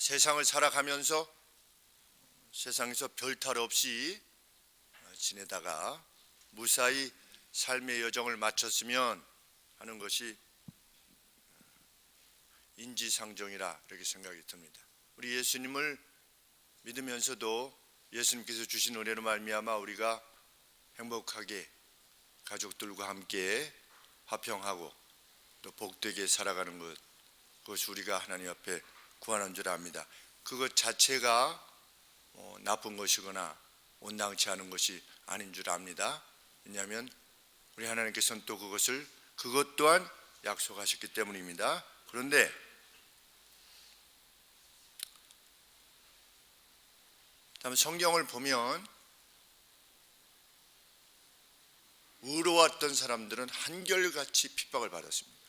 세상을 살아가면서 세상에서 별탈 없이 지내다가 무사히 삶의 여정을 마쳤으면 하는 것이 인지상정이라 이렇게 생각이 듭니다. 우리 예수님을 믿으면서도 예수님께서 주신 은혜로 말미암아 우리가 행복하게 가족들과 함께 화평하고 또 복되게 살아가는 것, 그것이 우리가 하나님 앞에 구하는 줄 압니다. 그것 자체가 나쁜 것이거나 온당치 않은 것이 아닌 줄 압니다. 왜냐하면 우리 하나님께서는 또 그것 또한 약속하셨기 때문입니다. 그런데 다음 성경을 보면 의로웠던 사람들은 한결같이 핍박을 받았습니다.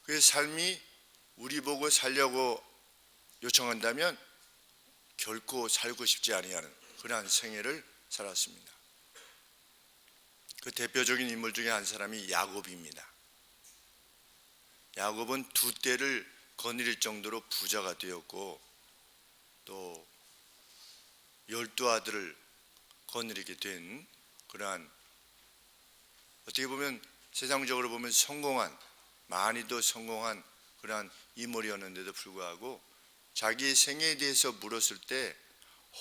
그의 삶이 우리 보고 살려고 요청한다면 결코 살고 싶지 아니하는 그러한 생애를 살았습니다. 그 대표적인 인물 중에 한 사람이 야곱입니다. 야곱은 두 떼를 거느릴 정도로 부자가 되었고 또 12아들을 거느리게 된 그러한, 어떻게 보면 세상적으로 보면 많이도 성공한 그러한 인물이었는데도 불구하고 자기의 생애에 대해서 물었을 때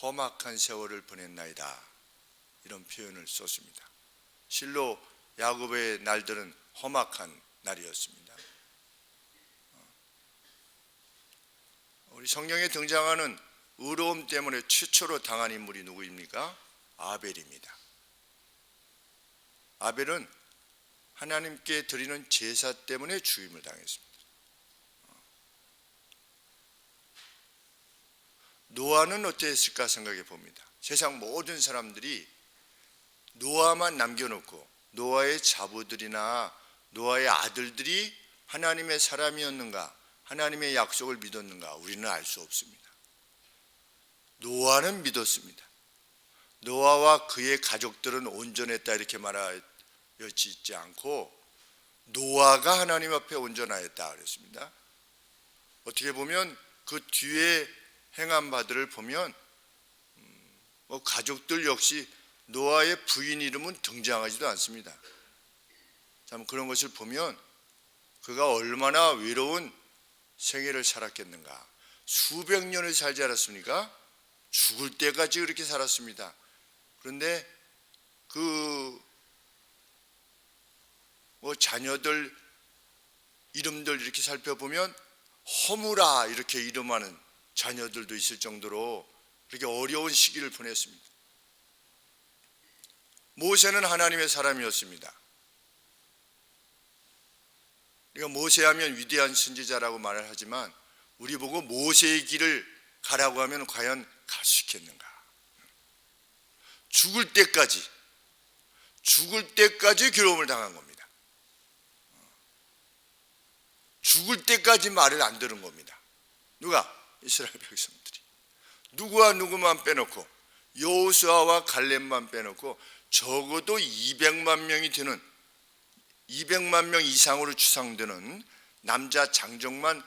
험악한 세월을 보냈나이다, 이런 표현을 썼습니다. 실로 야곱의 날들은 험악한 날이었습니다. 우리 성경에 등장하는 의로움 때문에 최초로 당한 인물이 누구입니까? 아벨입니다. 아벨은 하나님께 드리는 제사 때문에 죽임을 당했습니다. 노아는 어땠을까 생각해 봅니다. 세상 모든 사람들이 노아만 남겨놓고 노아의 자부들이나 노아의 아들들이 하나님의 사람이었는가, 하나님의 약속을 믿었는가, 우리는 알 수 없습니다. 노아는 믿었습니다. 노아와 그의 가족들은 온전했다 이렇게 말하지 있지 않고 노아가 하나님 앞에 온전하였다 그랬습니다. 어떻게 보면 그 뒤에 행한 바들을 보면 가족들 역시 노아의 부인 이름은 등장하지도 않습니다. 참 그런 것을 보면 그가 얼마나 외로운 생애를 살았겠는가. 수백 년을 살지 않았습니까? 죽을 때까지 그렇게 살았습니다. 그런데 자녀들 이름들 이렇게 살펴보면 허무라 이렇게 이름하는 자녀들도 있을 정도로 그렇게 어려운 시기를 보냈습니다. 모세는 하나님의 사람이었습니다. 우리가 모세하면 위대한 선지자라고 말을 하지만 우리 보고 모세의 길을 가라고 하면 과연 갈 수 있겠는가? 죽을 때까지 괴로움을 당한 겁니다. 죽을 때까지 말을 안 들은 겁니다. 누가? 이스라엘 백성들이. 누구와 누구만 빼놓고 여호수아와 갈렙만 빼놓고 적어도 200만 명이 되는 200만 명 이상으로 추상되는 남자 장정만,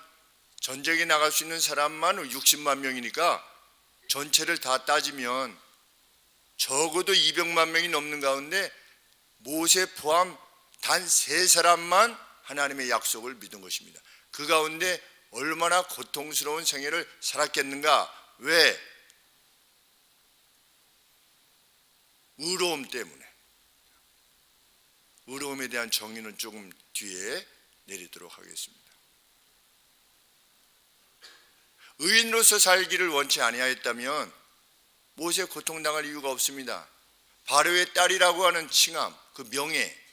전쟁에 나갈 수 있는 사람만 60만 명이니까 전체를 다 따지면 적어도 200만 명이 넘는 가운데 모세 포함 단 3사람만 하나님의 약속을 믿은 것입니다. 그 가운데 얼마나 고통스러운 생애를 살았겠는가? 왜? 의로움 때문에. 의로움에 대한 정의는 조금 뒤에 내리도록 하겠습니다. 의인으로서 살기를 원치 아니하였다면 모세 고통당할 이유가 없습니다. 바로의 딸이라고 하는 칭함, 그 명예.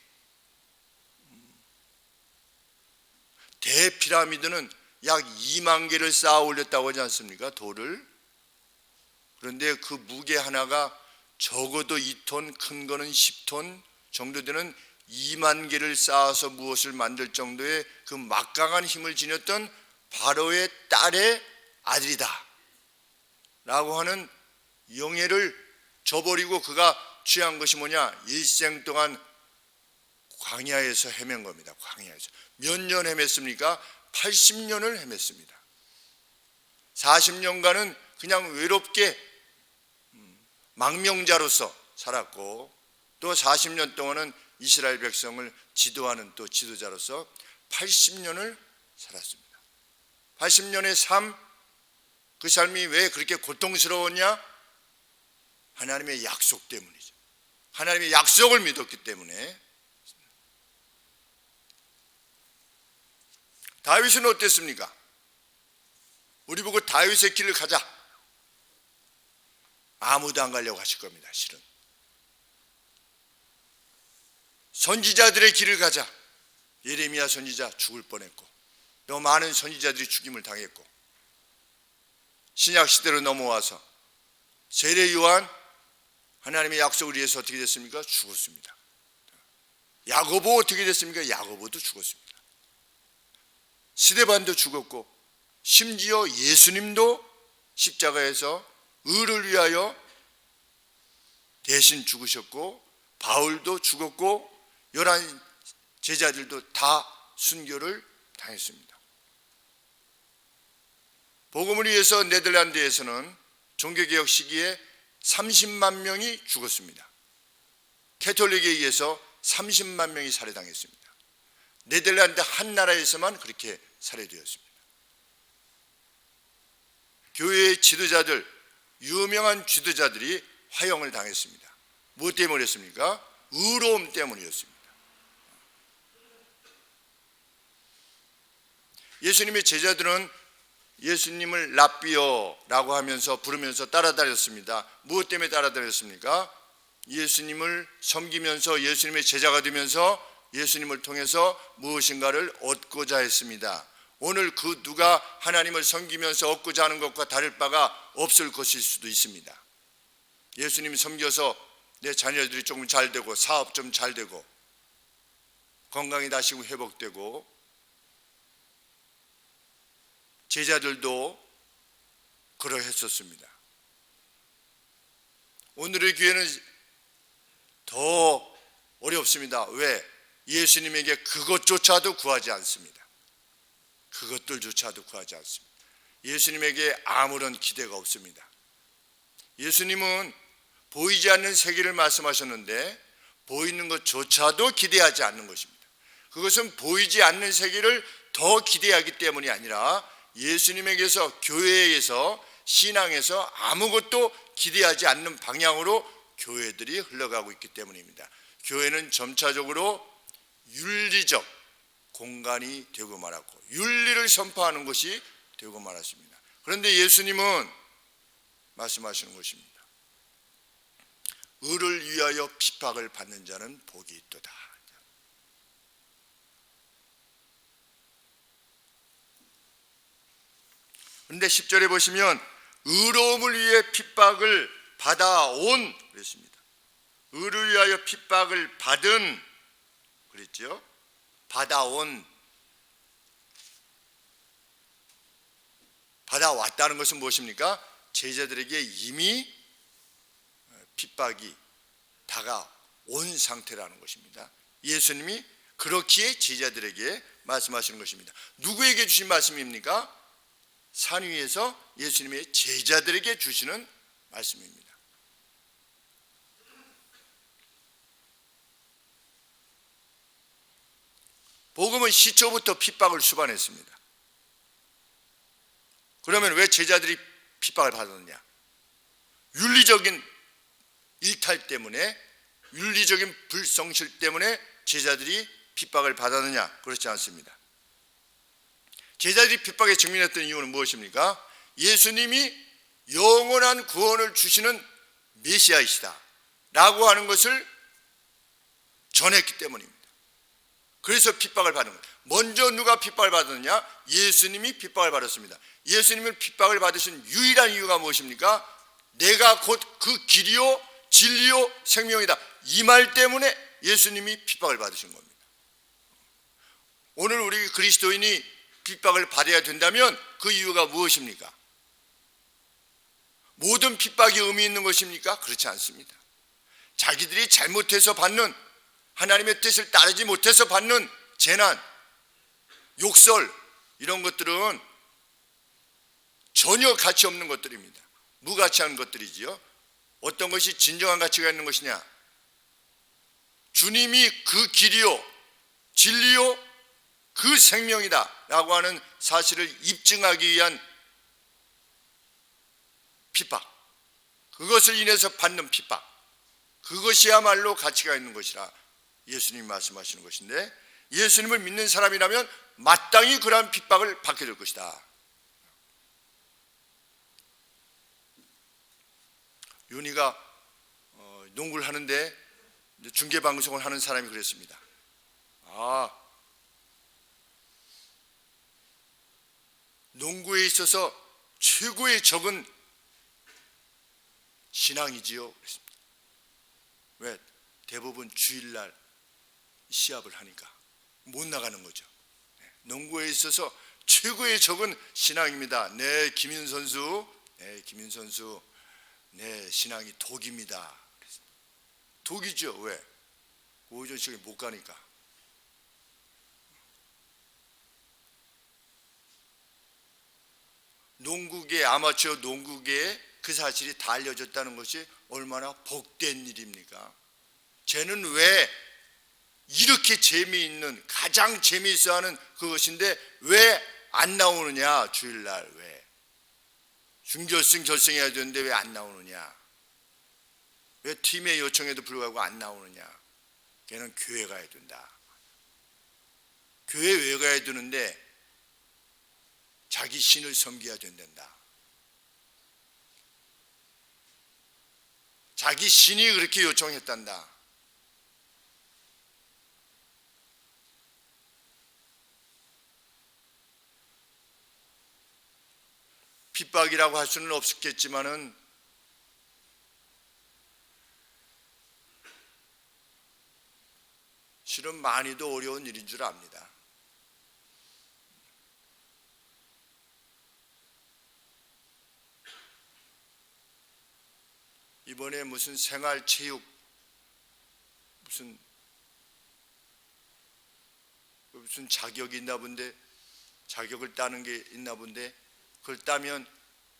대피라미드는 약 2만 개를 쌓아 올렸다고 하지 않습니까? 돌을. 그런데 그 무게 하나가 적어도 2톤, 큰 거는 10톤 정도 되는 2만 개를 쌓아서 무엇을 만들 정도의 그 막강한 힘을 지녔던 바로의 딸의 아들이다 라고 하는 영예를 저버리고 그가 취한 것이 뭐냐? 일생 동안 광야에서 헤맨 겁니다. 광야에서 몇 년 헤맸습니까? 80년을 헤맸습니다. 40년간은 그냥 외롭게 망명자로서 살았고, 또 40년 동안은 이스라엘 백성을 지도하는 또 지도자로서 80년을 살았습니다. 80년의 삶, 그 삶이 왜 그렇게 고통스러웠냐? 하나님의 약속 때문이죠. 하나님의 약속을 믿었기 때문에. 다윗은 어땠습니까? 우리 보고 다윗의 길을 가자, 아무도 안 가려고 하실 겁니다. 실은 선지자들의 길을 가자, 예레미야 선지자 죽을 뻔했고, 또 많은 선지자들이 죽임을 당했고, 신약 시대로 넘어와서 세례 요한, 하나님의 약속을 위해서 어떻게 됐습니까? 죽었습니다. 야고보 어떻게 됐습니까? 야고보도 죽었습니다. 스데반도 죽었고, 심지어 예수님도 십자가에서 의를 위하여 대신 죽으셨고, 바울도 죽었고, 11 제자들도 다 순교를 당했습니다. 복음을 위해서 네덜란드에서는 종교개혁 시기에 30만 명이 죽었습니다. 캐톨릭에 의해서 30만 명이 살해당했습니다. 네덜란드 한 나라에서만 그렇게 살해되었습니다. 교회의 지도자들, 유명한 지도자들이 화형을 당했습니다. 무엇 때문에 그랬습니까? 의로움 때문이었습니다. 예수님의 제자들은 예수님을 랍비어라고 하면서 부르면서 따라다녔습니다. 무엇 때문에 따라다녔습니까? 예수님을 섬기면서 예수님의 제자가 되면서 예수님을 통해서 무엇인가를 얻고자 했습니다. 오늘 그 누가 하나님을 섬기면서 얻고자 하는 것과 다를 바가 없을 것일 수도 있습니다. 예수님 섬겨서 내 자녀들이 조금 잘 되고, 사업 좀 잘 되고, 건강이 다시 회복되고, 제자들도 그러했었습니다. 오늘의 교회는 더 어렵습니다. 왜? 예수님에게 그것조차도 구하지 않습니다. 그것들조차도 구하지 않습니다. 예수님에게 아무런 기대가 없습니다. 예수님은 보이지 않는 세계를 말씀하셨는데 보이는 것조차도 기대하지 않는 것입니다. 그것은 보이지 않는 세계를 더 기대하기 때문이 아니라 예수님에게서, 교회에서, 신앙에서 아무것도 기대하지 않는 방향으로 교회들이 흘러가고 있기 때문입니다. 교회는 점차적으로 윤리적 공간이 되고 말았고, 윤리를 선포하는 것이 되고 말았습니다. 그런데 예수님은 말씀하시는 것입니다. 의를 위하여 핍박을 받는 자는 복이 있도다. 그런데 10절에 보시면 의로움을 위해 핍박을 받아온 그랬습니다. 의를 위하여 핍박을 받은 그랬죠. 받아온, 받아왔다는 것은 무엇입니까? 제자들에게 이미 핍박이 다가온 상태라는 것입니다. 예수님이 그렇기에 제자들에게 말씀하시는 것입니다. 누구에게 주신 말씀입니까? 산 위에서 예수님의 제자들에게 주시는 말씀입니다. 복음은 시초부터 핍박을 수반했습니다. 그러면 왜 제자들이 핍박을 받았느냐? 윤리적인 일탈 때문에, 윤리적인 불성실 때문에 제자들이 핍박을 받았느냐? 그렇지 않습니다. 제자들이 핍박에 직면했던 이유는 무엇입니까? 예수님이 영원한 구원을 주시는 메시아이시다 라고 하는 것을 전했기 때문입니다. 그래서 핍박을 받은 거예요. 먼저 누가 핍박을 받았느냐? 예수님이 핍박을 받았습니다. 예수님을 핍박을 받으신 유일한 이유가 무엇입니까? 내가 곧 그 길이요 진리요 생명이다, 이 말 때문에 예수님이 핍박을 받으신 겁니다. 오늘 우리 그리스도인이 핍박을 받아야 된다면 그 이유가 무엇입니까? 모든 핍박이 의미 있는 것입니까? 그렇지 않습니다. 자기들이 잘못해서 받는, 하나님의 뜻을 따르지 못해서 받는 재난, 욕설, 이런 것들은 전혀 가치 없는 것들입니다. 무가치한 것들이지요. 어떤 것이 진정한 가치가 있는 것이냐? 주님이 그 길이요 진리요 그 생명이다 라고 하는 사실을 입증하기 위한 핍박, 그것을 인해서 받는 핍박, 그것이야말로 가치가 있는 것이라 예수님이 말씀하시는 것인데, 예수님을 믿는 사람이라면 마땅히 그러한 핍박을 받게 될 것이다. 윤희가 농구를 하는데 중계방송을 하는 사람이 그랬습니다. 농구에 있어서 최고의 적은 신앙이지요. 그랬습니다. 왜? 대부분 주일날 시합을 하니까 못 나가는 거죠. 농구에 있어서 최고의 적은 신앙입니다. 네, 김인 선수, 네, 신앙이 독입니다. 독이죠. 왜? 오전 시간에 못 가니까. 농구계, 아마추어 농구계에 그 사실이 다 알려졌다는 것이 얼마나 복된 일입니까? 쟤는 왜 이렇게 재미있는, 가장 재미있어하는 그것인데 왜 안 나오느냐? 주일날 왜? 준결승, 결승해야 되는데 왜 안 나오느냐? 왜 팀의 요청에도 불구하고 안 나오느냐? 걔는 교회 가야 된다. 교회 왜 가야 되는데? 자기 신을 섬겨야 된단다. 자기 신이 그렇게 요청했단다. 핍박이라고 할 수는 없겠지만은 실은 많이도 어려운 일인 줄 압니다. 이번에 무슨 생활체육 무슨 자격이 있나 본데, 자격을 따는 게 있나 본데, 그걸 따면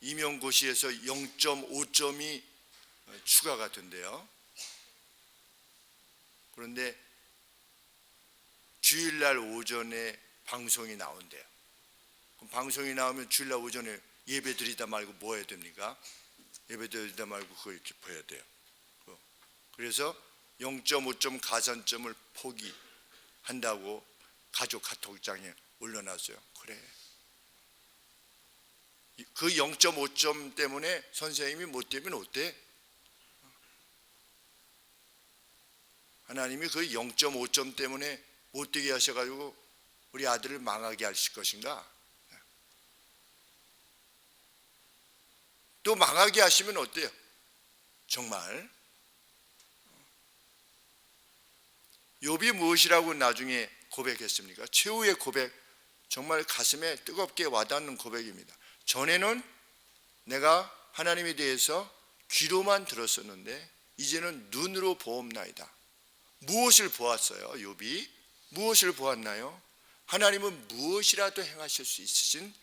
임용고시에서 0.5점이 추가가 된대요. 그런데 주일날 오전에 방송이 나온대요. 그럼 방송이 나오면 주일날 오전에 예배 드리다 말고 뭐 해야 됩니까? 예배 드리다 말고 그걸 이렇게 봐야 돼요. 그래서 0.5점 가산점을 포기한다고 가족 카톡장에 올려놨어요. 그래. 그 0.5점 때문에 선생님이 못 되면 어때? 하나님이 그 0.5점 때문에 못 되게 하셔가지고 우리 아들을 망하게 하실 것인가? 또 망하게 하시면 어때요? 정말 욥이 무엇이라고 나중에 고백했습니까? 최후의 고백, 정말 가슴에 뜨겁게 와닿는 고백입니다. 전에는 내가 하나님에 대해서 귀로만 들었었는데 이제는 눈으로 보옵나이다. 무엇을 보았어요? 욥이 무엇을 보았나요? 하나님은 무엇이라도 행하실 수 있으신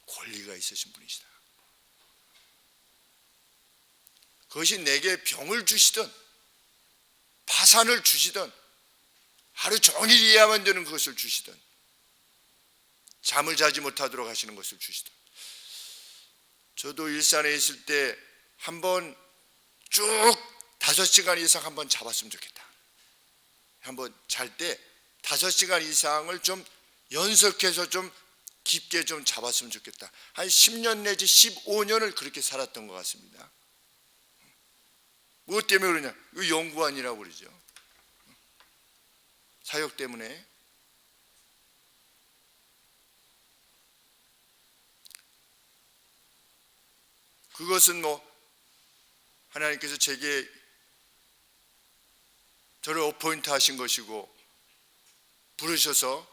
권리가 있으신 분이시다. 그것이 내게 병을 주시든 파산을 주시든 하루 종일 이해하면 되는 것을 주시든 잠을 자지 못하도록 하시는 것을 주시든. 저도 일산에 있을 때 한번 쭉 5시간 이상 한번 잡았으면 좋겠다. 한번 잘 때 5시간 이상을 좀 연속해서 좀 깊게 좀 잡았으면 좋겠다. 한 10년 내지 15년을 그렇게 살았던 것 같습니다. 무엇 때문에 그러냐? 이거 연구원이라고 그러죠. 사역 때문에. 그것은 하나님께서 제게 저를 어포인트 하신 것이고 부르셔서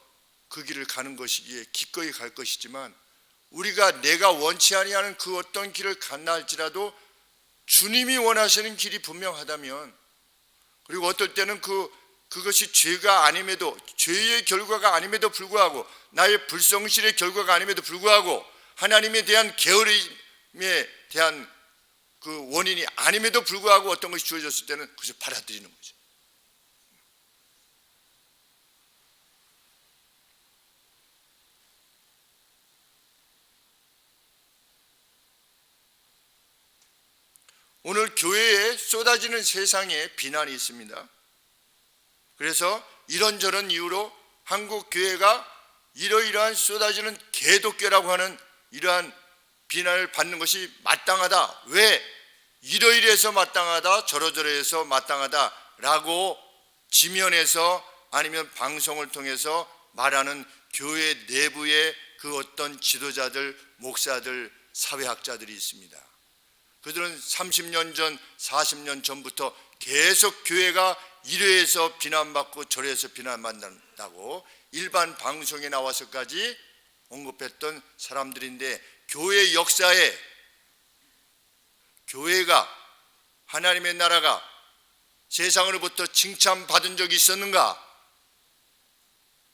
그 길을 가는 것이기에 기꺼이 갈 것이지만, 우리가 내가 원치 아니하는 그 어떤 길을 간다 할지라도 주님이 원하시는 길이 분명하다면, 그리고 어떨 때는 그 그것이 죄가 아님에도, 죄의 결과가 아님에도 불구하고, 나의 불성실의 결과가 아님에도 불구하고, 하나님에 대한 게으름에 대한 그 원인이 아님에도 불구하고 어떤 것이 주어졌을 때는 그것을 받아들이는 거죠. 오늘 교회에 쏟아지는 세상에 비난이 있습니다. 그래서 이런저런 이유로 한국 교회가 이러이러한 쏟아지는 개독교라고 하는 이러한 비난을 받는 것이 마땅하다. 왜? 이러이러해서 마땅하다, 저러저러해서 마땅하다라고 지면에서 아니면 방송을 통해서 말하는 교회 내부의 그 어떤 지도자들, 목사들, 사회학자들이 있습니다. 그들은 30년 전, 40년 전부터 계속 교회가 이래서 비난받고 저래서 비난받는다고 일반 방송에 나와서까지 언급했던 사람들인데, 교회 역사에 교회가, 하나님의 나라가 세상으로부터 칭찬받은 적이 있었는가?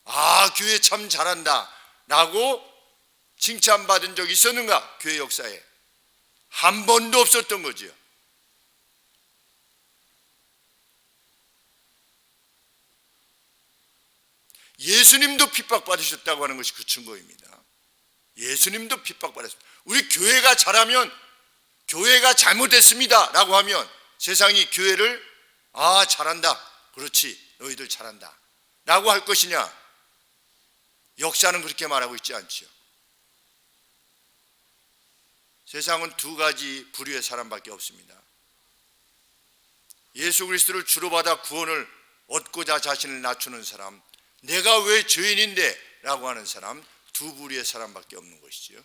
아, 교회 참 잘한다 라고 칭찬받은 적이 있었는가? 교회 역사에 한 번도 없었던 거지요. 예수님도 핍박받으셨다고 하는 것이 그 증거입니다. 예수님도 핍박받았습니다. 우리 교회가 잘하면, 교회가 잘못했습니다 라고 하면 세상이 교회를 아 잘한다, 그렇지 너희들 잘한다 라고 할 것이냐? 역사는 그렇게 말하고 있지 않지요. 세상은 두 가지 부류의 사람밖에 없습니다. 예수 그리스도를 주로 받아 구원을 얻고자 자신을 낮추는 사람, 내가 왜 죄인인데 라고 하는 사람, 두 부류의 사람밖에 없는 것이지요.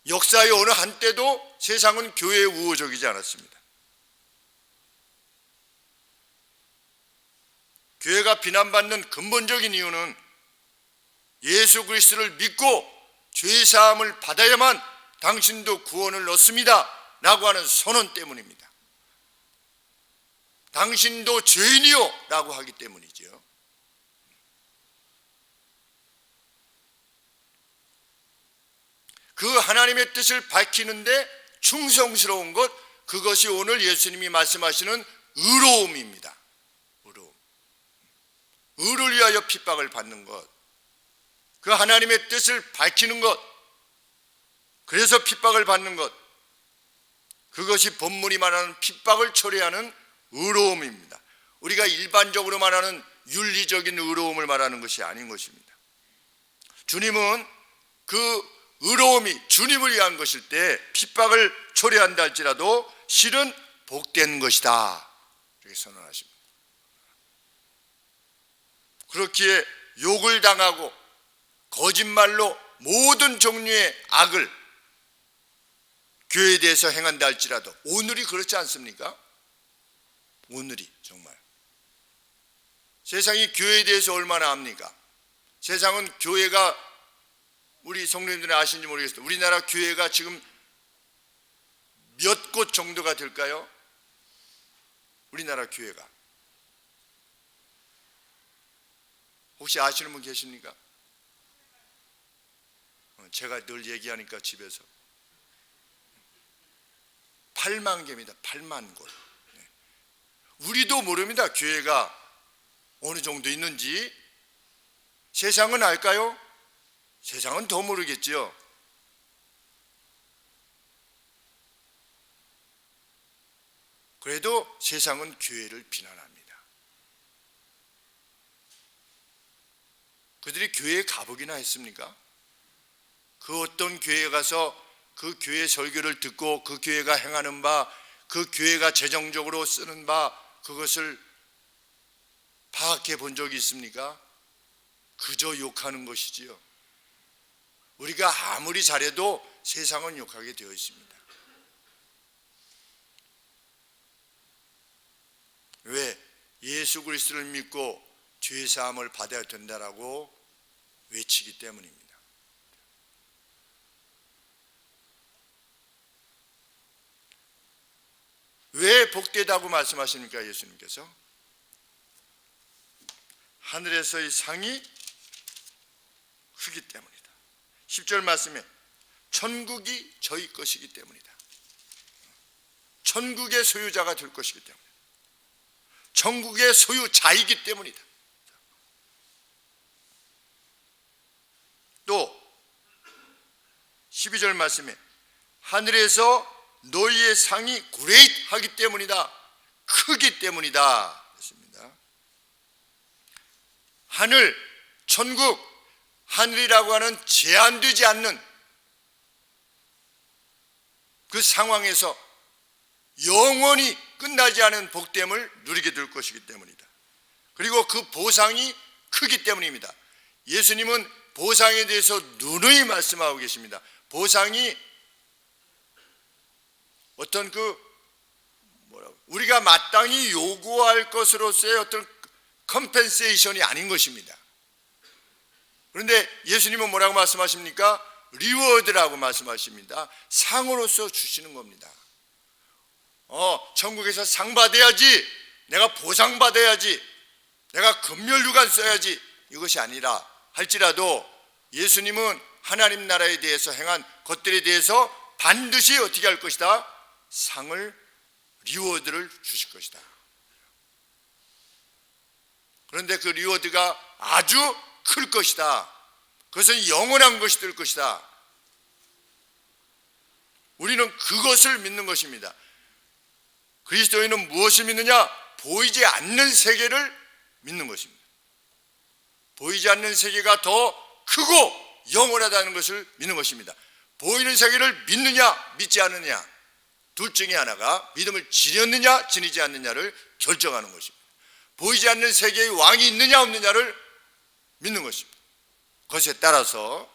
역사의 어느 한때도 세상은 교회에 우호적이지 않았습니다. 교회가 비난받는 근본적인 이유는 예수 그리스도를 믿고 죄사함을 받아야만 당신도 구원을 얻습니다 라고 하는 선언 때문입니다. 당신도 죄인이요 라고 하기 때문이죠. 그 하나님의 뜻을 밝히는데 충성스러운 것, 그것이 오늘 예수님이 말씀하시는 의로움입니다. 의로움. 의를 위하여 핍박을 받는 것, 그 하나님의 뜻을 밝히는 것, 그래서 핍박을 받는 것, 그것이 본문이 말하는 핍박을 초래하는 의로움입니다. 우리가 일반적으로 말하는 윤리적인 의로움을 말하는 것이 아닌 것입니다. 주님은 그 의로움이 주님을 위한 것일 때 핍박을 초래한다 할지라도 실은 복된 것이다 이렇게 선언하십니다. 그렇기에 욕을 당하고 거짓말로 모든 종류의 악을 교회에 대해서 행한다 할지라도, 오늘이 그렇지 않습니까? 오늘이 정말 세상이 교회에 대해서 얼마나 압니까? 세상은 교회가, 우리 성도님들은 아시는지 모르겠어요. 우리나라 교회가 지금 몇 곳 정도가 될까요? 우리나라 교회가 혹시 아시는 분 계십니까? 제가 늘 얘기하니까 집에서 8만 개입니다. 8만 곳. 우리도 모릅니다. 교회가 어느 정도 있는지. 세상은 알까요? 세상은 더 모르겠지요. 그래도 세상은 교회를 비난합니다. 그들이 교회에 가보기나 했습니까? 그 어떤 교회에 가서 그 교회 설교를 듣고 그 교회가 행하는 바, 그 교회가 재정적으로 쓰는 바, 그것을 파악해 본 적이 있습니까? 그저 욕하는 것이지요. 우리가 아무리 잘해도 세상은 욕하게 되어 있습니다. 왜? 예수 그리스도를 믿고 죄 사함을 받아야 된다라고 외치기 때문입니다. 왜 복되다고 말씀하십니까? 예수님께서 하늘에서의 상이 크기 때문이다. 10절 말씀에 천국이 저희 것이기 때문이다. 천국의 소유자가 될 것이기 때문이다. 천국의 소유자이기 때문이다. 또 12절 말씀에 하늘에서 너희의 상이 그레이트하기 때문이다. 크기 때문이다. 그렇습니다. 하늘, 천국, 하늘이라고 하는 제한되지 않는 그 상황에서 영원히 끝나지 않은 복됨을 누리게 될 것이기 때문이다. 그리고 그 보상이 크기 때문입니다. 예수님은 보상에 대해서 누누이 말씀하고 계십니다. 보상이 어떤 우리가 마땅히 요구할 것으로서의 어떤 컴펜세이션이 아닌 것입니다. 그런데 예수님은 뭐라고 말씀하십니까? 리워드라고 말씀하십니다. 상으로서 주시는 겁니다. 천국에서 상 받아야지, 내가 보상 받아야지, 내가 금멸유관 써야지, 이것이 아니라 할지라도 예수님은 하나님 나라에 대해서 행한 것들에 대해서 반드시 어떻게 할 것이다? 상을, 리워드를 주실 것이다. 그런데 그 리워드가 아주 클 것이다. 그것은 영원한 것이 될 것이다. 우리는 그것을 믿는 것입니다. 그리스도인은 무엇을 믿느냐? 보이지 않는 세계를 믿는 것입니다. 보이지 않는 세계가 더 크고 영원하다는 것을 믿는 것입니다. 보이는 세계를 믿느냐 믿지 않느냐, 둘 중에 하나가 믿음을 지녔느냐 지니지 않느냐를 결정하는 것입니다. 보이지 않는 세계의 왕이 있느냐 없느냐를 믿는 것입니다. 그것에 따라서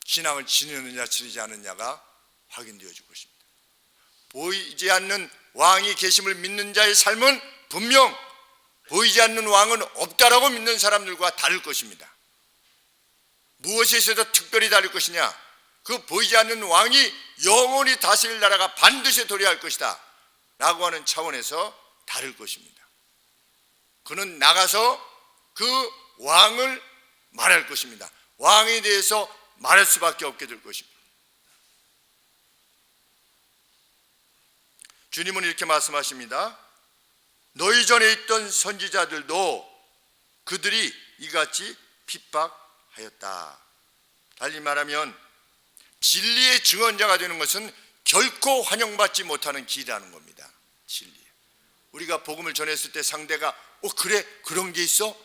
신앙을 지녔느냐 지니지 않느냐가 확인되어질 것입니다. 보이지 않는 왕이 계심을 믿는 자의 삶은 분명 보이지 않는 왕은 없다라고 믿는 사람들과 다를 것입니다. 무엇에 있어서 특별히 다를 것이냐? 그 보이지 않는 왕이 영원히 다스릴 나라가 반드시 도래할 것이다 라고 하는 차원에서 다를 것입니다. 그는 나가서 그 왕을 말할 것입니다. 왕에 대해서 말할 수밖에 없게 될 것입니다. 주님은 이렇게 말씀하십니다. 너희 전에 있던 선지자들도 그들이 이같이 핍박하였다. 달리 말하면 진리의 증언자가 되는 것은 결코 환영받지 못하는 길이라는 겁니다. 진리. 우리가 복음을 전했을 때 상대가 그래? 그런 게 있어?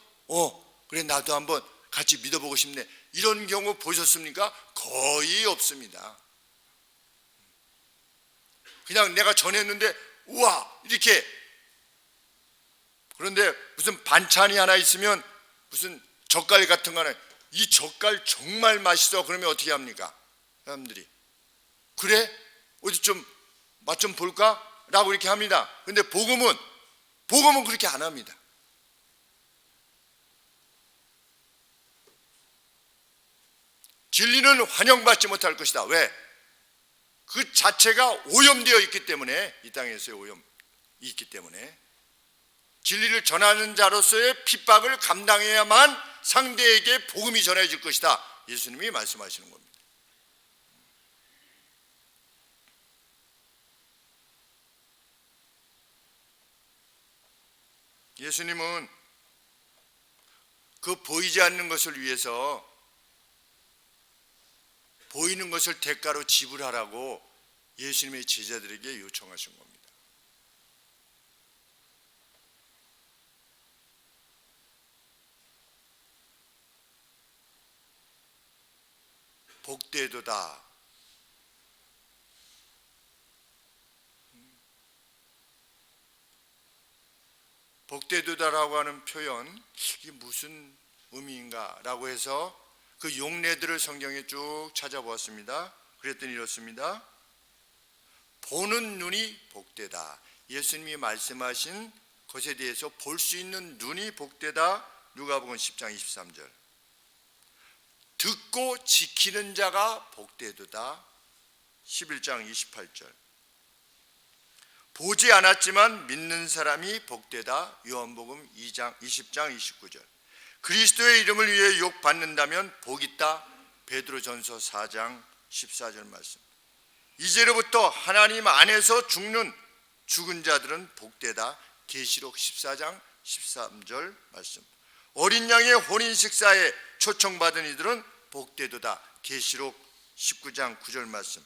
그래 나도 한번 같이 믿어보고 싶네. 이런 경우 보셨습니까? 거의 없습니다. 그냥 내가 전했는데 우와 이렇게. 그런데 무슨 반찬이 하나 있으면 무슨 젓갈 같은 거 하나, 이 젓갈 정말 맛있어. 그러면 어떻게 합니까? 사람들이 그래? 어디 좀 맛 좀 볼까? 라고 이렇게 합니다. 근데 복음은 그렇게 안 합니다. 진리는 환영받지 못할 것이다. 왜? 그 자체가 오염되어 있기 때문에, 이 땅에서의 오염이 있기 때문에 진리를 전하는 자로서의 핍박을 감당해야만 상대에게 복음이 전해질 것이다. 예수님이 말씀하시는 겁니다. 예수님은 그 보이지 않는 것을 위해서 보이는 것을 대가로 지불하라고 예수님의 제자들에게 요청하신 겁니다. 복되도다. 복되도다라고 하는 표현, 이게 무슨 의미인가라고 해서 그 용례들을 성경에 쭉 찾아보았습니다. 그랬더니 이렇습니다. 보는 눈이 복되다. 예수님이 말씀하신 것에 대해서 볼 수 있는 눈이 복되다. 누가복음 10장 23절. 듣고 지키는 자가 복되도다. 11장 28절. 보지 않았지만 믿는 사람이 복되다. 요한복음 2장 20장 29절. 그리스도의 이름을 위해 욕 받는다면 복 있다. 베드로전서 4장 14절 말씀. 이제로부터 하나님 안에서 죽은 자들은 복되다. 계시록 14장 13절 말씀. 어린 양의 혼인 식사에 초청받은 이들은 복되도다. 계시록 19장 9절 말씀.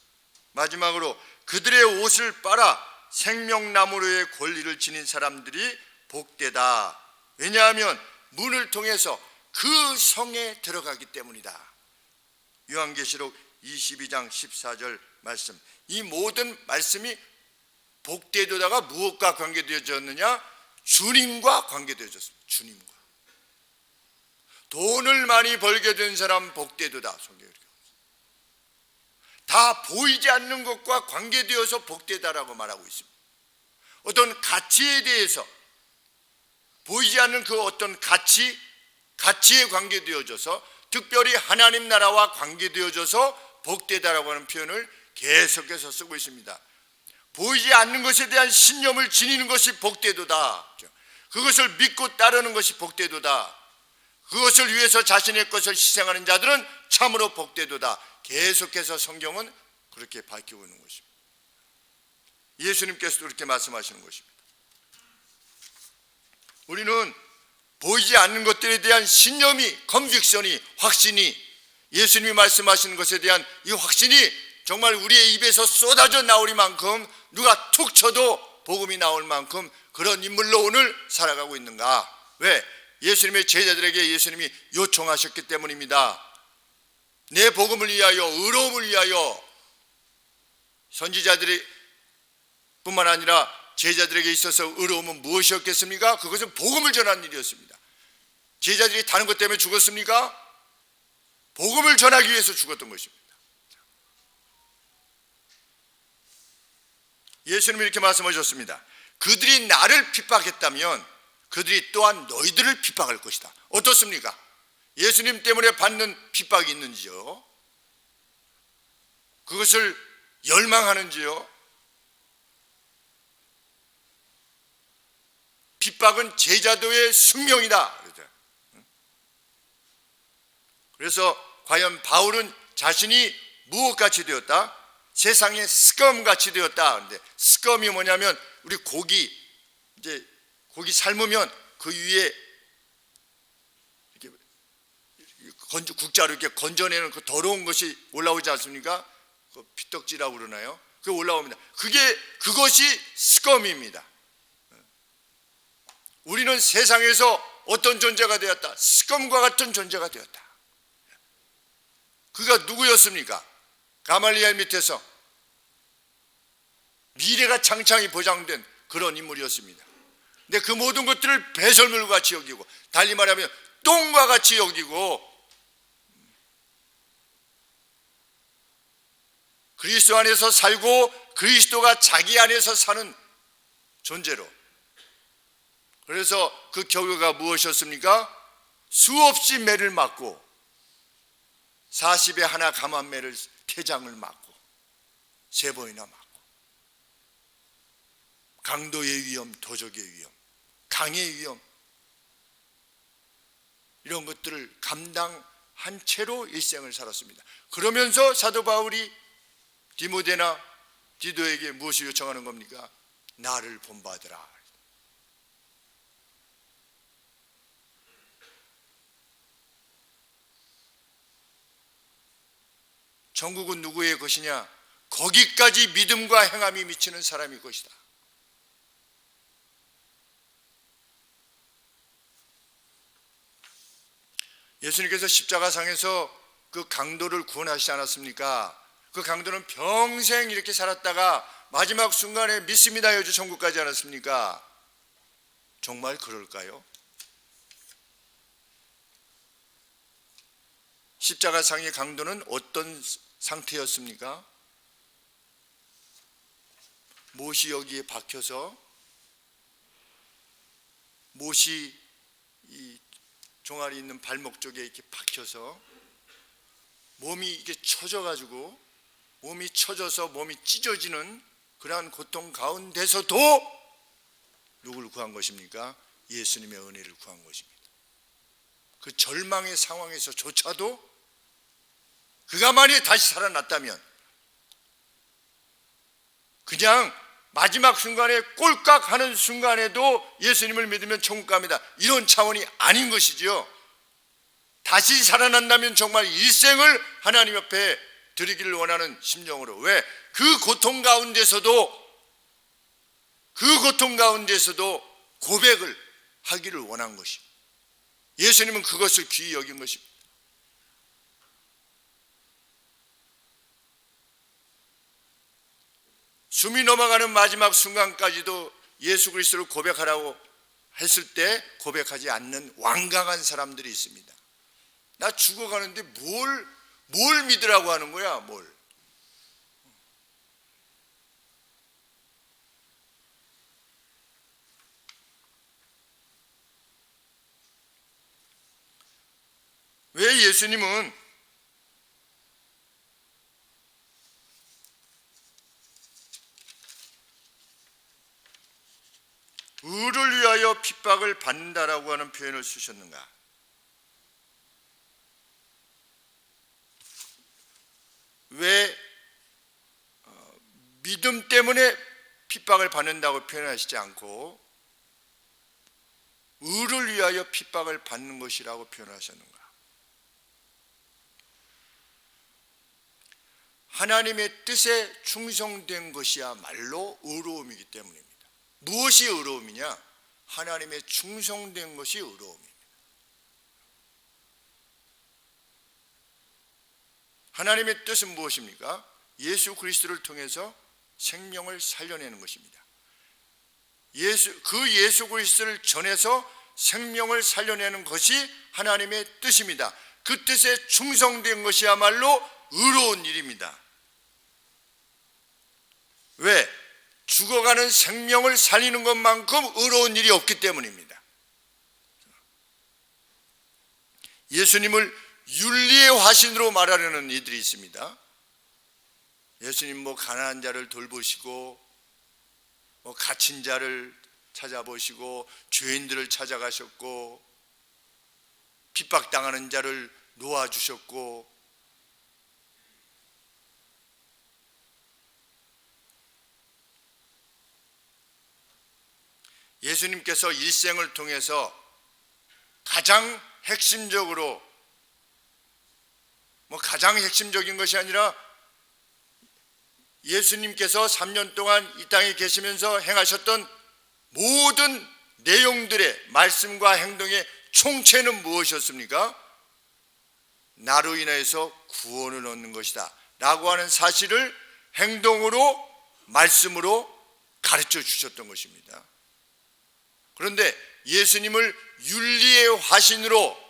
마지막으로 그들의 옷을 빨아 생명나무로의 권리를 지닌 사람들이 복되다. 왜냐하면 문을 통해서 그 성에 들어가기 때문이다. 요한계시록 22장 14절 말씀. 이 모든 말씀이 복되도다가 무엇과 관계되어졌느냐? 주님과 관계되어졌습니다. 주님과. 돈을 많이 벌게 된 사람 복되도다. 성경에 이렇게 다 보이지 않는 것과 관계되어서 복되다라고 말하고 있습니다. 어떤 가치에 대해서 보이지 않는 그 어떤 가치에 관계되어져서 특별히 하나님 나라와 관계되어져서 복되다라고 하는 표현을 계속해서 쓰고 있습니다. 보이지 않는 것에 대한 신념을 지니는 것이 복되도다. 그것을 믿고 따르는 것이 복되도다. 그것을 위해서 자신의 것을 희생하는 자들은 참으로 복되도다. 계속해서 성경은 그렇게 밝히고 있는 것입니다. 예수님께서도 그렇게 말씀하시는 것입니다. 우리는 보이지 않는 것들에 대한 신념이, 컨빅션이, 확신이, 예수님이 말씀하시는 것에 대한 이 확신이 정말 우리의 입에서 쏟아져 나오리만큼, 누가 툭 쳐도 복음이 나올 만큼 그런 인물로 오늘 살아가고 있는가? 왜? 예수님의 제자들에게 예수님이 요청하셨기 때문입니다. 내 복음을 위하여, 의로움을 위하여. 선지자들이 뿐만 아니라 제자들에게 있어서 의로움은 무엇이었겠습니까? 그것은 복음을 전하는 일이었습니다. 제자들이 다른 것 때문에 죽었습니까? 복음을 전하기 위해서 죽었던 것입니다. 예수님이 이렇게 말씀하셨습니다. 그들이 나를 핍박했다면 그들이 또한 너희들을 핍박할 것이다. 어떻습니까? 예수님 때문에 받는 핍박이 있는지요? 그것을 열망하는지요? 핍박은 제자도의 숙명이다. 그래서 과연 바울은 자신이 무엇같이 되었다? 세상의 스검같이 되었다. 그런데 스검이 뭐냐면 우리 고기 삶으면 그 위에 이렇게 국자로 이렇게 건져내는 그 더러운 것이 올라오지 않습니까? 그 피떡지라고 그러나요? 그게 올라옵니다. 그것이 스검입니다. 우리는 세상에서 어떤 존재가 되었다? 스검과 같은 존재가 되었다. 그가 누구였습니까? 가말리엘 밑에서 미래가 창창히 보장된 그런 인물이었습니다. 근데 그 모든 것들을 배설물과 같이 여기고, 달리 말하면 똥과 같이 여기고, 그리스도 안에서 살고 그리스도가 자기 안에서 사는 존재로. 그래서 그 결과가 무엇이었습니까? 수없이 매를 맞고 40에 하나 감한 매를 태장을 맞고 3번이나 맞고, 강도의 위험, 도적의 위험, 강의 위험, 이런 것들을 감당한 채로 일생을 살았습니다. 그러면서 사도 바울이 디모데나 디도에게 무엇을 요청하는 겁니까? 나를 본받으라. 천국은 누구의 것이냐? 거기까지 믿음과 행함이 미치는 사람의 것이다. 예수님께서 십자가상에서 그 강도를 구원하시지 않았습니까? 그 강도는 평생 이렇게 살았다가 마지막 순간에 믿습니다 여주 천국 가지 않았습니까? 정말 그럴까요? 십자가상의 강도는 어떤 상태였습니까? 못이 여기에 박혀서, 못이 이 종아리 있는 발목 쪽에 이렇게 박혀서 몸이 이게 처져가지고, 몸이 처져서 몸이 찢어지는 그러한 고통 가운데서도 누구를 구한 것입니까? 예수님의 은혜를 구한 것입니다. 그 절망의 상황에서조차도 그가 만약에 다시 살아났다면 그냥 마지막 순간에 꼴깍 하는 순간에도 예수님을 믿으면 천국 갑니다, 이런 차원이 아닌 것이지요. 다시 살아난다면 정말 일생을 하나님 옆에 드리기를 원하는 심정으로, 왜? 그 고통 가운데서도 고백을 하기를 원한 것입니다. 예수님은 그것을 귀히 여긴 것입니다. 숨이 넘어가는 마지막 순간까지도 예수 그리스도를 고백하라고 했을 때 고백하지 않는 완강한 사람들이 있습니다. 나 죽어가는데 뭘 믿으라고 하는 거야, 뭘. 왜 예수님은 의를 위하여 핍박을 받는다라고 하는 표현을 쓰셨는가? 왜 믿음 때문에 핍박을 받는다고 표현하시지 않고 의를 위하여 핍박을 받는 것이라고 표현하셨는가? 하나님의 뜻에 충성된 것이야말로 의로움이기 때문입니다. 무엇이 의로움이냐? 하나님의 충성된 것이 의로움입니다. 하나님의 뜻은 무엇입니까? 예수 그리스도를 통해서 생명을 살려내는 것입니다. 그 예수 그리스도를 전해서 생명을 살려내는 것이 하나님의 뜻입니다. 그 뜻에 충성된 것이야말로 의로운 일입니다. 왜? 죽어가는 생명을 살리는 것만큼 의로운 일이 없기 때문입니다. 예수님을 윤리의 화신으로 말하려는 이들이 있습니다. 예수님 가난한 자를 돌보시고 갇힌 자를 찾아보시고 죄인들을 찾아가셨고 핍박당하는 자를 놓아주셨고 예수님께서 일생을 통해서 가장 핵심적으로 가장 핵심적인 것이 아니라 예수님께서 3년 동안 이 땅에 계시면서 행하셨던 모든 내용들의 말씀과 행동의 총체는 무엇이었습니까? 나로 인하여서 구원을 얻는 것이다 라고 하는 사실을 행동으로 말씀으로 가르쳐 주셨던 것입니다. 그런데 예수님을 윤리의 화신으로,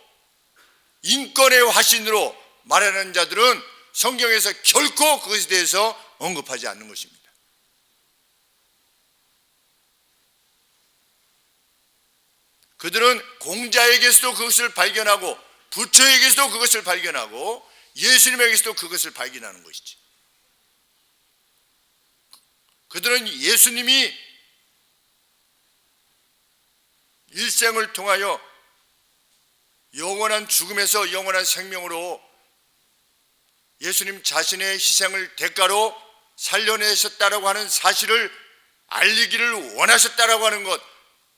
인권의 화신으로 말하는 자들은 성경에서 결코 그것에 대해서 언급하지 않는 것입니다. 그들은 공자에게서도 그것을 발견하고 부처에게서도 그것을 발견하고 예수님에게서도 그것을 발견하는 것이지. 그들은 예수님이 일생을 통하여 영원한 죽음에서 영원한 생명으로 예수님 자신의 희생을 대가로 살려내셨다라고 하는 사실을 알리기를 원하셨다라고 하는 것,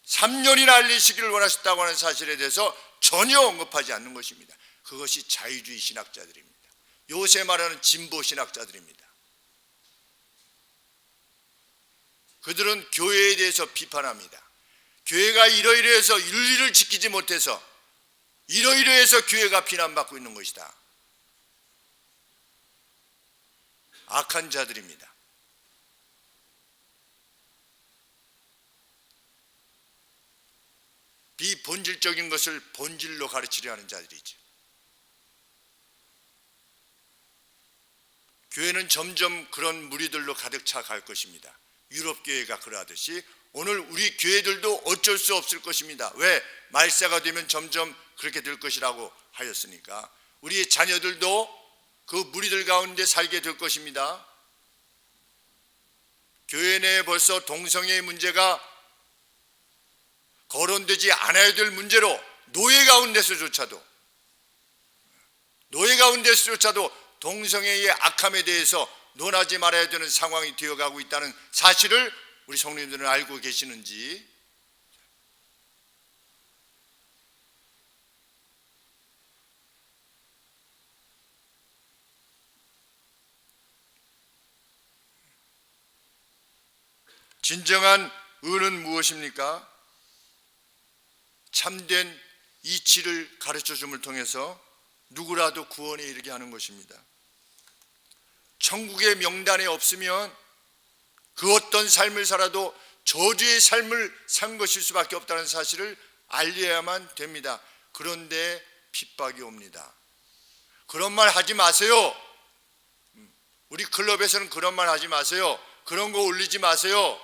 3년이나 알리시기를 원하셨다고 하는 사실에 대해서 전혀 언급하지 않는 것입니다. 그것이 자유주의 신학자들입니다. 요새 말하는 진보 신학자들입니다. 그들은 교회에 대해서 비판합니다. 교회가 이러이러해서 윤리를 지키지 못해서 이러이러해서 교회가 비난받고 있는 것이다. 악한 자들입니다. 비본질적인 것을 본질로 가르치려 하는 자들이죠. 교회는 점점 그런 무리들로 가득 차 갈 것입니다. 유럽 교회가 그러하듯이 오늘 우리 교회들도 어쩔 수 없을 것입니다. 왜? 말세가 되면 점점 그렇게 될 것이라고 하였으니까 우리의 자녀들도 그 무리들 가운데 살게 될 것입니다. 교회 내에 벌써 동성애의 문제가 거론되지 않아야 될 문제로 노예 가운데서조차도 동성애의 악함에 대해서 논하지 말아야 되는 상황이 되어가고 있다는 사실을 우리 성도님들은 알고 계시는지. 진정한 의는 무엇입니까? 참된 이치를 가르쳐 줌을 통해서 누구라도 구원에 이르게 하는 것입니다. 천국의 명단에 없으면 그 어떤 삶을 살아도 저주의 삶을 산 것일 수밖에 없다는 사실을 알려야만 됩니다. 그런데 핍박이 옵니다. 그런 말 하지 마세요. 우리 클럽에서는 그런 말 하지 마세요. 그런 거 올리지 마세요.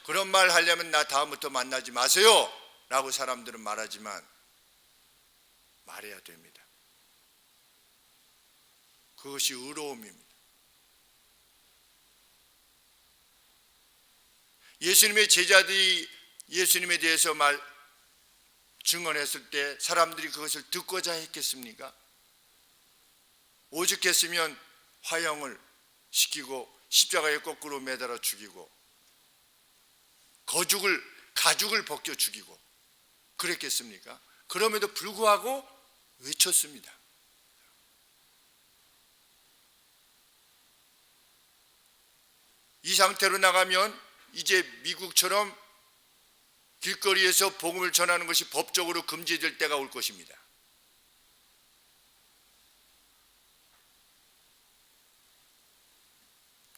그런 말 하려면 나 다음부터 만나지 마세요 라고 사람들은 말하지만 말해야 됩니다. 그것이 의로움입니다. 예수님의 제자들이 예수님에 대해서 증언했을 때 사람들이 그것을 듣고자 했겠습니까? 오죽했으면 화형을 시키고 십자가에 거꾸로 매달아 죽이고 가죽을 벗겨 죽이고 그랬겠습니까? 그럼에도 불구하고 외쳤습니다. 이 상태로 나가면 이제 미국처럼 길거리에서 복음을 전하는 것이 법적으로 금지될 때가 올 것입니다.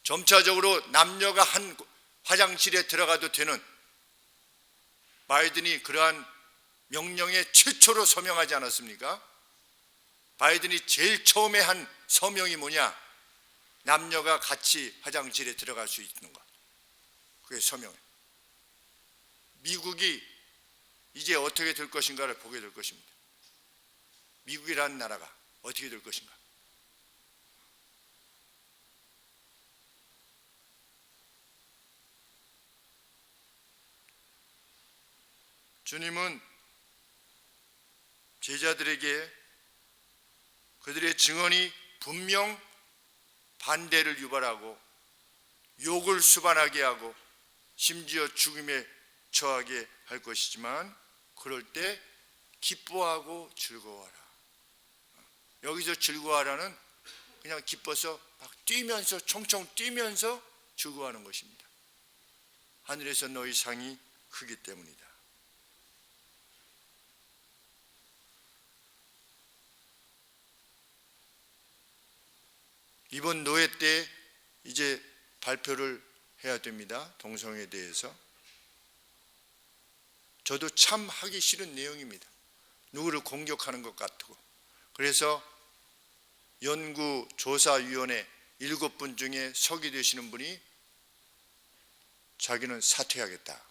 점차적으로 남녀가 한 화장실에 들어가도 되는, 바이든이 그러한 명령에 최초로 서명하지 않았습니까? 바이든이 제일 처음에 한 서명이 뭐냐? 남녀가 같이 화장실에 들어갈 수 있는 것. 그게 서명이에요. 미국이 이제 어떻게 될 것인가를 보게 될 것입니다. 미국이라는 나라가 어떻게 될 것인가. 주님은 제자들에게 그들의 증언이 분명 반대를 유발하고 욕을 수반하게 하고 심지어 죽음에 처하게 할 것이지만 그럴 때 기뻐하고 즐거워하라. 여기서 즐거워하라는 그냥 기뻐서 막 뛰면서 총총 뛰면서 즐거워하는 것입니다. 하늘에서 너희 상이 크기 때문이다. 이번 노예 때 이제 발표를 해야 됩니다. 동성애에 대해서. 저도 참 하기 싫은 내용입니다. 누구를 공격하는 것 같고. 그래서 연구조사위원회 7분 중에 서기 되시는 분이 자기는 사퇴하겠다.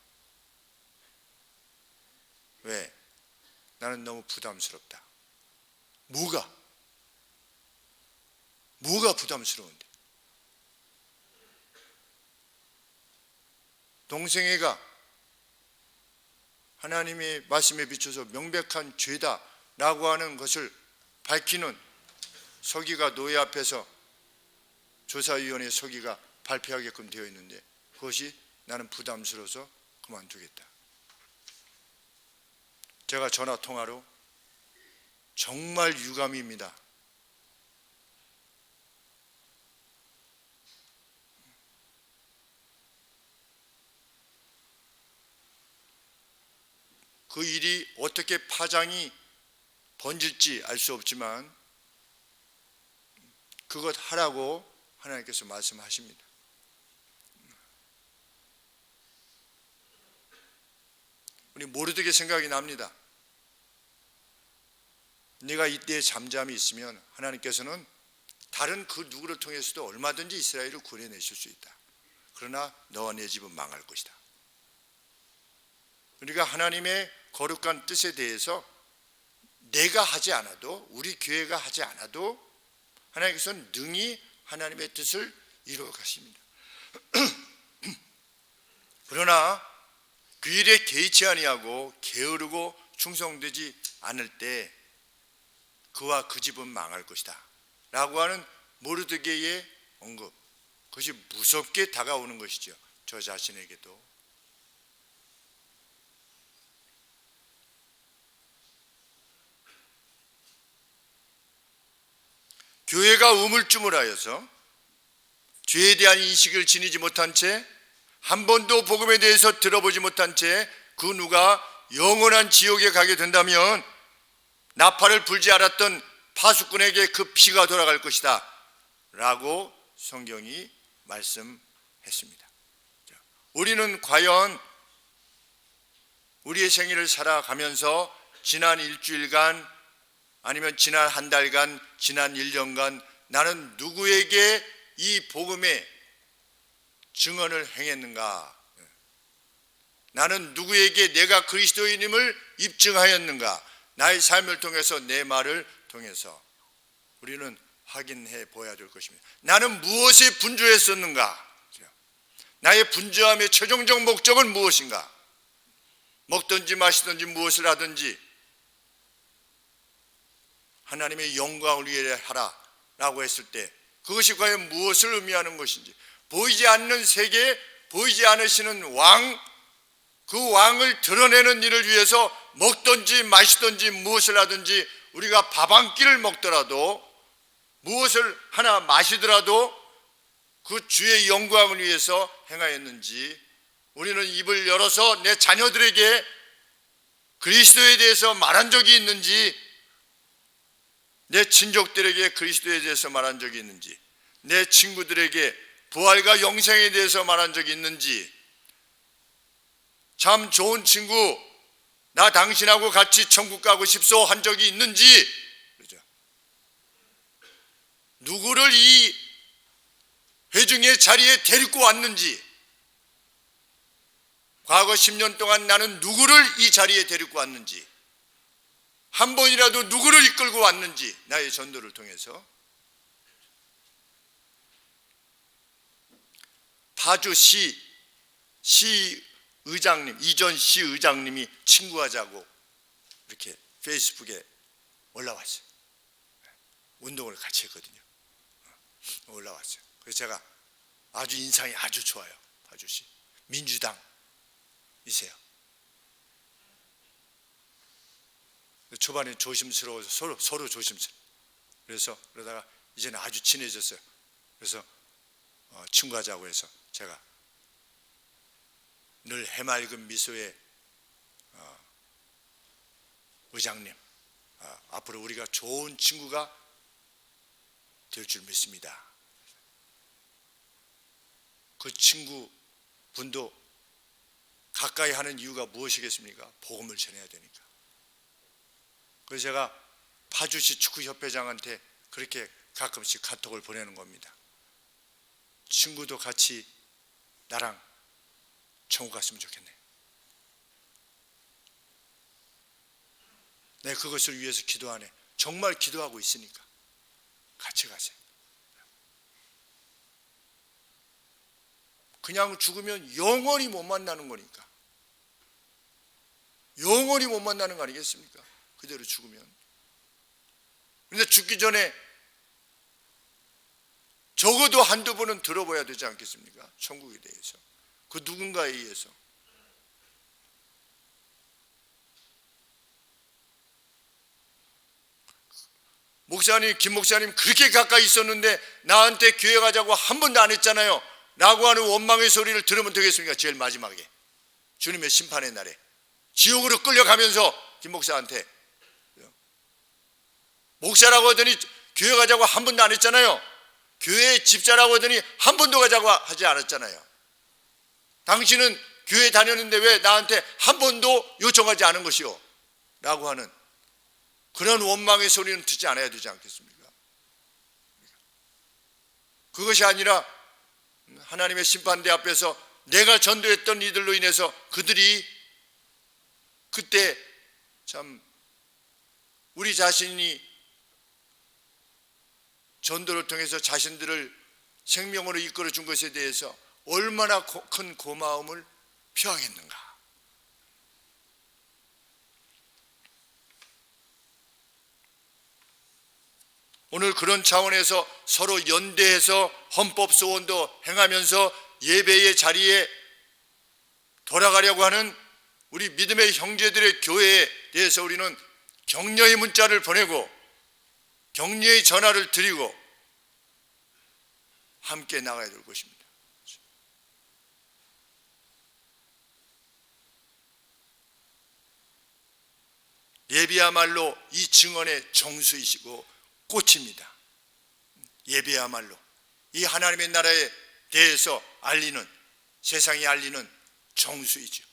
왜? 나는 너무 부담스럽다. 뭐가 부담스러운데? 동성애가 하나님의 말씀에 비춰서 명백한 죄다라고 하는 것을 밝히는 서기가 노예 앞에서 조사위원회 서기가 발표하게끔 되어 있는데 그것이 나는 부담스러워서 그만두겠다. 제가 전화통화로 정말 유감입니다. 그 일이 어떻게 파장이 번질지 알 수 없지만 그것 하라고 하나님께서 말씀하십니다. 우리 모르드게 생각이 납니다. 네가 이때에 잠잠히 있으면 하나님께서는 다른 그 누구를 통해서도 얼마든지 이스라엘을 구해내실 수 있다. 그러나 너와 내 집은 망할 것이다. 우리가 하나님의 거룩한 뜻에 대해서 내가 하지 않아도, 우리 교회가 하지 않아도 하나님께서는 능히 하나님의 뜻을 이루어 가십니다. 그러나 그 일에 개의치 아니하고 게으르고 충성되지 않을 때 그와 그 집은 망할 것이다 라고 하는 모르드게의 언급, 그것이 무섭게 다가오는 것이죠. 저 자신에게도. 교회가 우물쭈물하여서 죄에 대한 인식을 지니지 못한 채, 한 번도 복음에 대해서 들어보지 못한 채 그 누가 영원한 지옥에 가게 된다면 나팔을 불지 않았던 파수꾼에게 그 피가 돌아갈 것이다 라고 성경이 말씀했습니다. 우리는 과연 우리의 생일을 살아가면서 지난 일주일간, 아니면 지난 한 달간, 지난 1년간 나는 누구에게 이 복음의 증언을 행했는가? 나는 누구에게 내가 그리스도인임을 입증하였는가? 나의 삶을 통해서, 내 말을 통해서 우리는 확인해 보아야 될 것입니다. 나는 무엇에 분주했었는가? 나의 분주함의 최종적 목적은 무엇인가? 먹든지 마시든지 무엇을 하든지 하나님의 영광을 위해 하라 라고 했을 때 그것이 과연 무엇을 의미하는 것인지, 보이지 않는 세계, 보이지 않으시는 왕, 그 왕을 드러내는 일을 위해서 먹든지 마시든지 무엇을 하든지, 우리가 밥 한 끼를 먹더라도 무엇을 하나 마시더라도 그 주의 영광을 위해서 행하였는지, 우리는 입을 열어서 내 자녀들에게 그리스도에 대해서 말한 적이 있는지, 내 친족들에게 그리스도에 대해서 말한 적이 있는지, 내 친구들에게 부활과 영생에 대해서 말한 적이 있는지, 참 좋은 친구, 나 당신하고 같이 천국 가고 싶소 한 적이 있는지, 그렇죠? 누구를 이 회중의 자리에 데리고 왔는지, 과거 10년 동안 나는 누구를 이 자리에 데리고 왔는지, 한 번이라도 누구를 이끌고 왔는지, 나의 전도를 통해서. 파주 시의장님, 이전 시의장님이 친구하자고 이렇게 페이스북에 올라왔어요. 운동을 같이 했거든요. 올라왔어요. 그래서 제가 아주 인상이 아주 좋아요. 파주시 민주당이세요. 초반에 조심스러워서 서로 조심스러워. 그래서 그러다가 이제는 아주 친해졌어요. 그래서 친구하자고 해서 제가 늘 해맑은 미소의 의장님, 앞으로 우리가 좋은 친구가 될 줄 믿습니다. 그 친구분도 가까이 하는 이유가 무엇이겠습니까? 복음을 전해야 되니까. 그래서 제가 파주시 축구협회장한테 그렇게 가끔씩 카톡을 보내는 겁니다. 친구도 같이 나랑 천국 갔으면 좋겠네. 내 그것을 위해서 기도하네. 정말 기도하고 있으니까 같이 가세요. 그냥 죽으면 영원히 못 만나는 거니까. 영원히 못 만나는 거 아니겠습니까? 그대로 죽으면. 그런데 죽기 전에 적어도 한두 번은 들어봐야 되지 않겠습니까? 천국에 대해서. 그 누군가에 의해서. 목사님, 김 목사님 그렇게 가까이 있었는데 나한테 교회 가자고 한 번도 안 했잖아요 라고 하는 원망의 소리를 들으면 되겠습니까? 제일 마지막에 주님의 심판의 날에 지옥으로 끌려가면서 김 목사한테 목사라고 하더니 교회 가자고 한 번도 안 했잖아요. 교회 집사라고 하더니 한 번도 가자고 하지 않았잖아요. 당신은 교회 다녔는데 왜 나한테 한 번도 요청하지 않은 것이요? 라고 하는 그런 원망의 소리는 듣지 않아야 되지 않겠습니까? 그것이 아니라 하나님의 심판대 앞에서 내가 전도했던 이들로 인해서 그들이 그때 참 우리 자신이 전도를 통해서 자신들을 생명으로 이끌어 준 것에 대해서 얼마나 큰 고마움을 표하겠는가? 오늘 그런 차원에서 서로 연대해서 헌법 소원도 행하면서 예배의 자리에 돌아가려고 하는 우리 믿음의 형제들의 교회에 대해서 우리는 격려의 문자를 보내고 격려의 전화를 드리고 함께 나가야 될 것입니다. 예배야말로 이 증언의 정수이시고 꽃입니다. 예배야말로 이 하나님의 나라에 대해서 알리는, 세상에 알리는 정수이죠.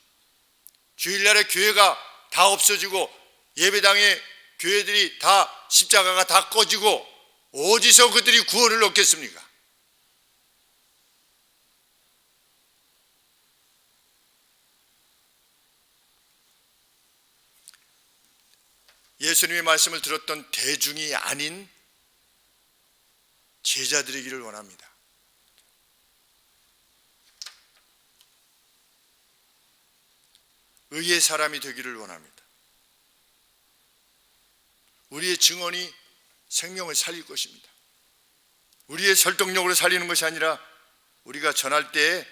주일날에 교회가 다 없어지고 예배당에 교회들이 다 십자가가 다 꺼지고 어디서 그들이 구원을 얻겠습니까? 예수님의 말씀을 들었던 대중이 아닌 제자들이기를 원합니다. 의의 사람이 되기를 원합니다. 우리의 증언이 생명을 살릴 것입니다. 우리의 설득력으로 살리는 것이 아니라 우리가 전할 때에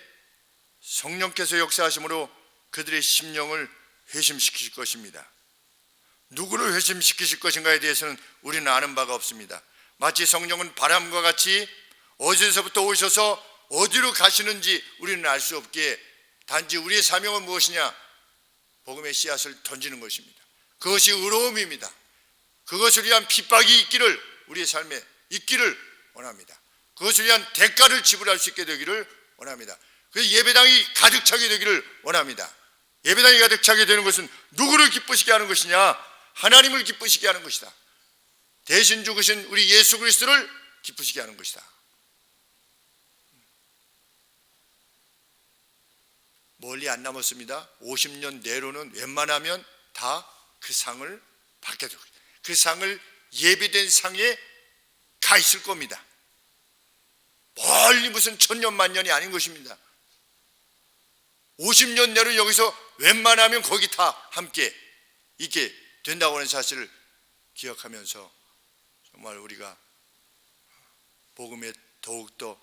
성령께서 역사하심으로 그들의 심령을 회심시키실 것입니다. 누구를 회심시키실 것인가에 대해서는 우리는 아는 바가 없습니다. 마치 성령은 바람과 같이 어디서부터 오셔서 어디로 가시는지 우리는 알 수 없기에 단지 우리의 사명은 무엇이냐? 복음의 씨앗을 던지는 것입니다. 그것이 의로움입니다. 그것을 위한 핍박이 있기를, 우리의 삶에 있기를 원합니다. 그것을 위한 대가를 지불할 수 있게 되기를 원합니다. 그래서 예배당이 가득 차게 되기를 원합니다. 예배당이 가득 차게 되는 것은 누구를 기쁘시게 하는 것이냐? 하나님을 기쁘시게 하는 것이다. 대신 죽으신 우리 예수 그리스도를 기쁘시게 하는 것이다. 멀리 안 남았습니다. 50년 내로는 웬만하면 다 그 상을 받게 되고 그 상을 예비된 상에 가 있을 겁니다. 멀리 무슨 천년 만년이 아닌 것입니다. 50년 내로 여기서 웬만하면 거기 다 함께 있게 된다고 하는 사실을 기억하면서 정말 우리가 복음에 더욱더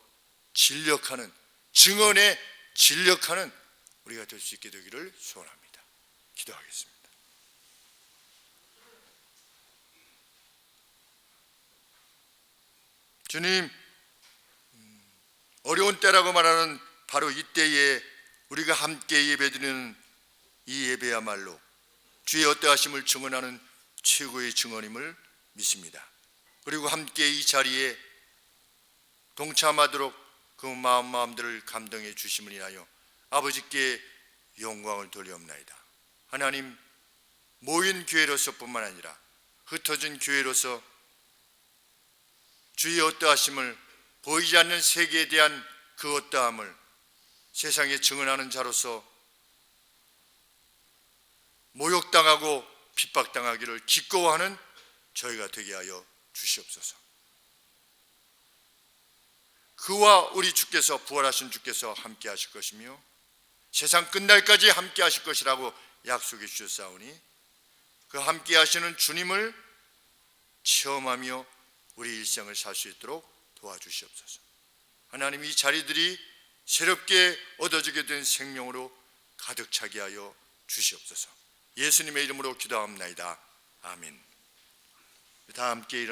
진력하는, 증언에 진력하는 우리가 될 수 있게 되기를 소원합니다. 기도하겠습니다. 주님, 어려운 때라고 말하는 바로 이때에 우리가 함께 예배드리는 이 예배야말로 주의 어떠하심을 증언하는 최고의 증언임을 믿습니다. 그리고 함께 이 자리에 동참하도록 그 마음들을 감동해 주심을 인하여 아버지께 영광을 돌리옵나이다. 하나님, 모인 교회로서뿐만 아니라 흩어진 교회로서 주의 어떠하심을, 보이지 않는 세계에 대한 그 어떠함을 세상에 증언하는 자로서 모욕당하고 핍박당하기를 기꺼워하는 저희가 되게 하여 주시옵소서. 그와 우리 주께서, 부활하신 주께서 함께 하실 것이며 세상 끝날까지 함께 하실 것이라고 약속해 주셨사오니 그 함께 하시는 주님을 체험하며 우리 일생을 살 수 있도록 도와주시옵소서. 하나님, 이 자리들이 새롭게 얻어지게 된 생명으로 가득 차게 하여 주시옵소서. 예수님의 이름으로 기도합나이다. 아멘. 다 함께 일어나